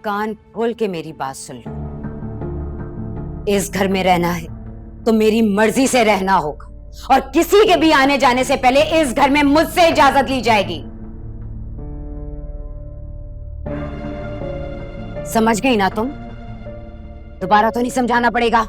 कान खोल के मेरी बात सुन लो। इस घर में रहना है तो मेरी मर्जी से रहना होगा, और किसी के भी आने जाने से पहले इस घर में मुझसे इजाजत ली जाएगी। समझ गई ना तुम? दोबारा तो नहीं समझाना पड़ेगा।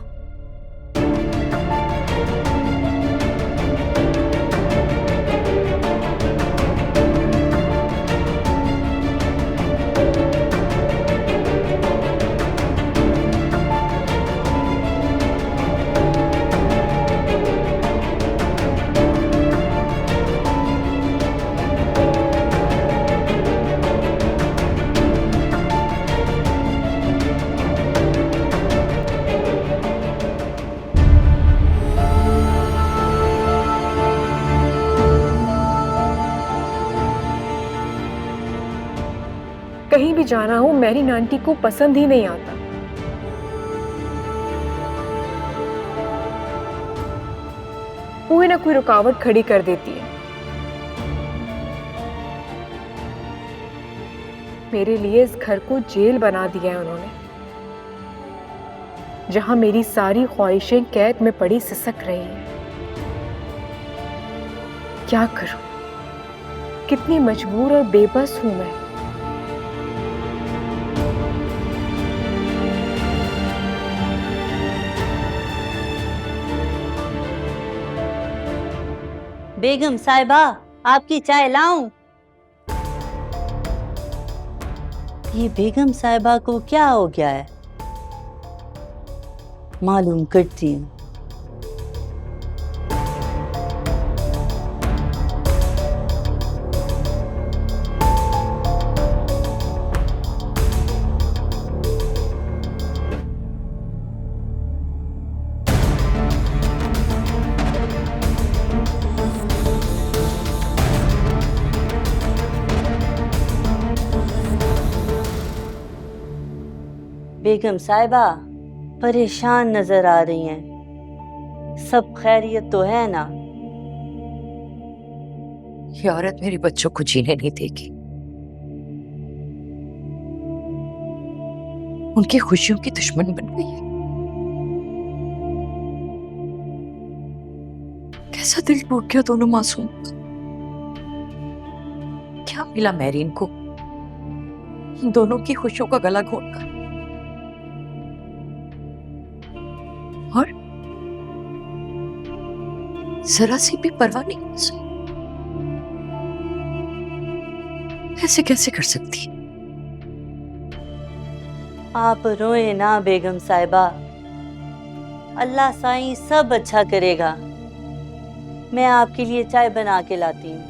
कहीं भी जाना हो मेरी आंटी को पसंद ही नहीं आता। कोई ना कोई रुकावट खड़ी कर देती है। मेरे लिए इस घर को जेल बना दिया है उन्होंने, जहां मेरी सारी ख्वाहिशें कैद में पड़ी सिसक रही हैं। क्या करूं? कितनी मजबूर और बेबस हूं मैं। बेगम साहिबा, आपकी चाय लाऊं? ये बेगम साहिबा को क्या हो गया है? मालूम करती हूँ। बेगम साहिबा परेशान नजर आ रही हैं। सब खैरियत तो है ना? ये औरत मेरे बच्चों को जीने नहीं देगी। उनकी खुशियों की दुश्मन बन गई है। कैसा दिल टूट गया दोनों मासूम का। क्या मिला मैरीन को दोनों की खुशियों का गला घोटकर? और जरा सी भी परवाह नहीं मुझसे। ऐसे कैसे कर सकती? आप रोए ना बेगम साहिबा, अल्लाह साईं सब अच्छा करेगा। मैं आपके लिए चाय बना के लाती हूँ।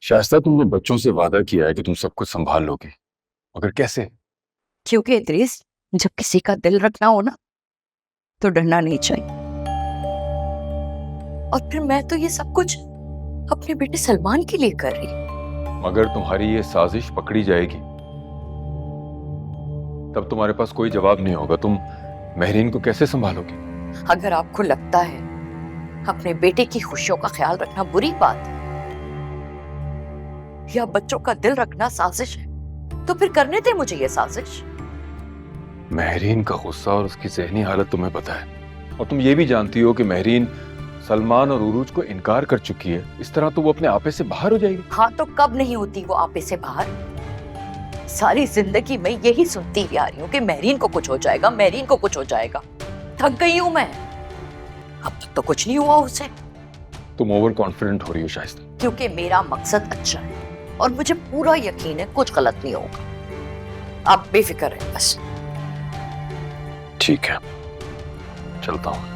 शाइस्ता, तुमने बच्चों से वादा किया है कि तुम सब कुछ संभाल लोगे, मगर कैसे? क्योंकि इद्रीस, जब किसी का दिल रखना हो ना तो डरना नहीं चाहिए। और फिर मैं तो ये सब कुछ अपने बेटे सलमान के लिए कर रही हूं। मगर तुम्हारी ये साजिश पकड़ी जाएगी, तब तुम्हारे पास कोई जवाब नहीं होगा। तुम महरीन को कैसे संभालोगे? अगर आपको लगता है अपने बेटे की खुशियों का ख्याल रखना बुरी बात है या बच्चों का दिल रखना साजिश है, तो फिर करने दे मुझे ये साजिश। महरीन का गुस्सा और उसकी ज़हनी हालत तुम्हें पता है, और तुम ये भी जानती हो कि महरीन सलमान और उरूज को इनकार कर चुकी है। इस तरह तो वो अपने आपे से बाहर हो जाएगी। हाँ, तो कब नहीं होती वो आपे से बाहर? सारी जिंदगी में यही सुनती आ रही हूँ कि महरीन को कुछ हो जाएगा, महरीन को कुछ हो जाएगा। थक गई हूं मैं। अब तक तो कुछ नहीं हुआ उसे। तुम ओवर कॉन्फिडेंट हो रही हो शाइस्ता। क्योंकि मेरा मकसद अच्छा है और मुझे पूरा यकीन है कुछ गलत नहीं होगा। आप बेफिक्र रहे बस। ठीक है, चलता हूँ।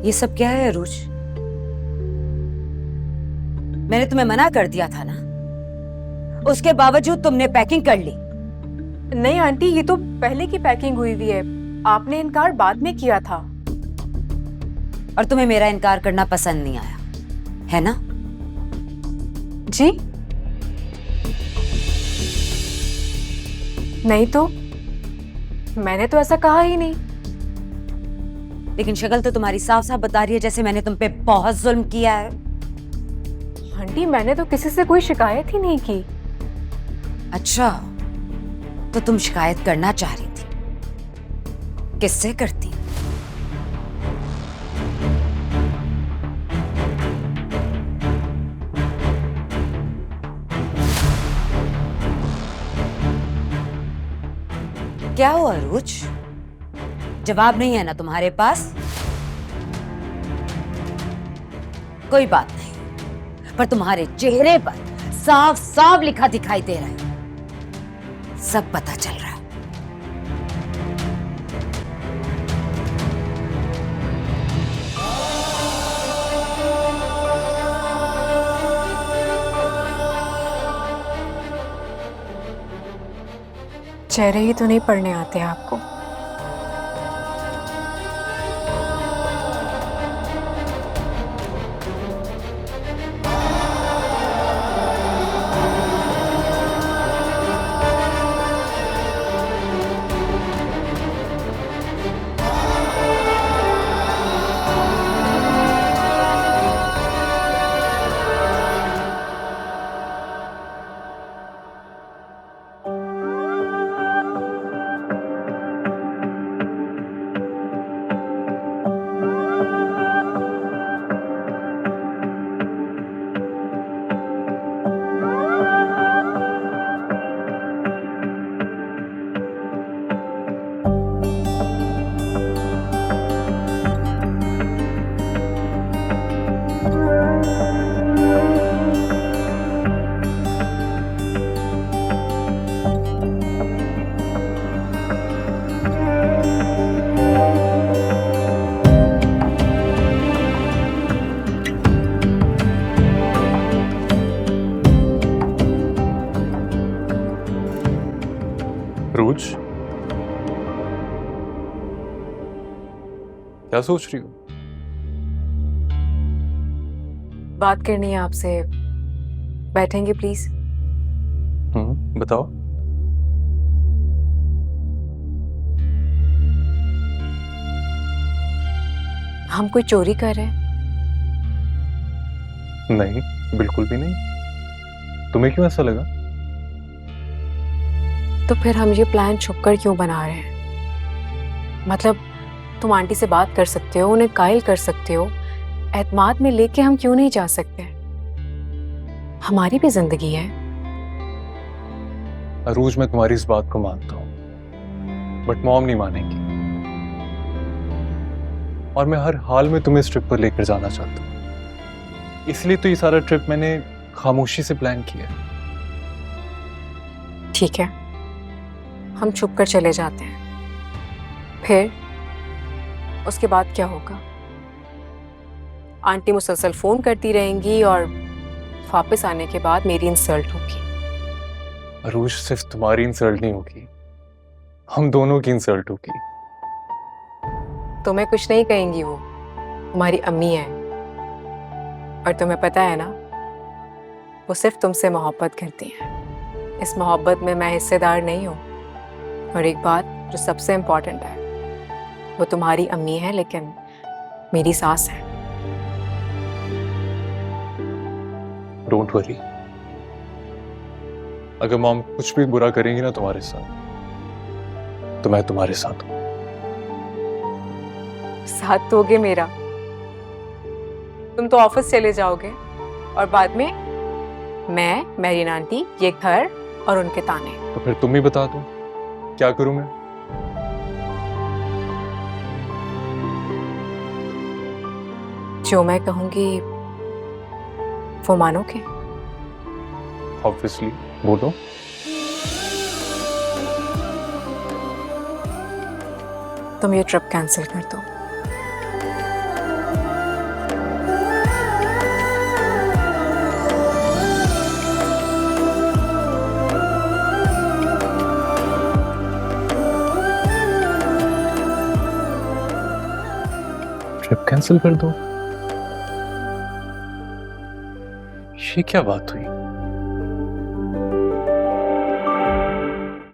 ये सब क्या है अरूज? मैंने तुम्हें मना कर दिया था ना, उसके बावजूद तुमने पैकिंग कर ली। नहीं आंटी, ये तो पहले की पैकिंग हुई हुई है, आपने इनकार बाद में किया था। और तुम्हें मेरा इनकार करना पसंद नहीं आया, है ना? जी नहीं तो, मैंने तो ऐसा कहा ही नहीं। लेकिन शक्ल तो तुम्हारी साफ साफ बता रही है जैसे मैंने तुम पे बहुत जुल्म किया है। आंटी मैंने तो किसी से कोई शिकायत ही नहीं की। अच्छा, तो तुम शिकायत करना चाह रही थी, किससे करती? क्या हुआ अरूज? जवाब नहीं है ना तुम्हारे पास? कोई बात नहीं, पर तुम्हारे चेहरे पर साफ साफ लिखा दिखाई दे रहा है, सब पता चल रहा है। चेहरे ही तो नहीं पढ़ने आते आपको। रोज, क्या सोच रही हो? बात करनी है आपसे, बैठेंगे प्लीज? बताओ। हम कोई चोरी कर रहे हैं? नहीं, बिल्कुल भी नहीं। तुम्हें क्यों ऐसा लगा? तो फिर हम ये प्लान छुपकर क्यों बना रहे हैं? मतलब तुम आंटी से बात कर सकते हो, उन्हें कायल कर सकते हो, एतमाद में लेके हम क्यों नहीं जा सकते? हमारी भी जिंदगी है। अरूज, मैं तुम्हारी इस बात को मानता हूँ, बट मॉम नहीं मानेंगी, और मैं हर हाल में तुम्हें इस ट्रिप पर लेकर जाना चाहता हूँ। इसलिए तो ये सारा ट्रिप मैंने खामोशी से प्लान किया है। ठीक है, हम छुप कर चले जाते हैं, फिर उसके बाद क्या होगा? आंटी मुसलसल फोन करती रहेंगी और वापस आने के बाद मेरी इंसल्ट होगी। अरूज, सिर्फ तुम्हारी इंसल्ट नहीं होगी, हम दोनों की इंसल्ट होगी। तुम्हें कुछ नहीं कहेंगी, वो तुम्हारी अम्मी है, और तुम्हें पता है ना, वो सिर्फ तुमसे मोहब्बत करती हैं। इस मोहब्बत में मैं हिस्सेदार नहीं हूँ। और एक बात जो सबसे इम्पोर्टेंट है, वो तुम्हारी अम्मी है लेकिन मेरी सास है। डोंट वरी, अगर मॉम कुछ भी बुरा करेंगी ना तुम्हारे साथ, तो मैं तुम्हारे साथ हूं। साथ दोगे मेरा? तुम तो ऑफिस चले जाओगे और बाद में मैं, मेरी आंटी, ये घर और उनके ताने। तो फिर तुम ही बता दो, क्या करूं मैं? जो मैं कहूंगी वो मानोगे? ऑब्वियसली, बोलो। तुम ये ट्रिप कैंसिल कर दो। ट्रिप कैंसिल कर दो। ये क्या बात हुई?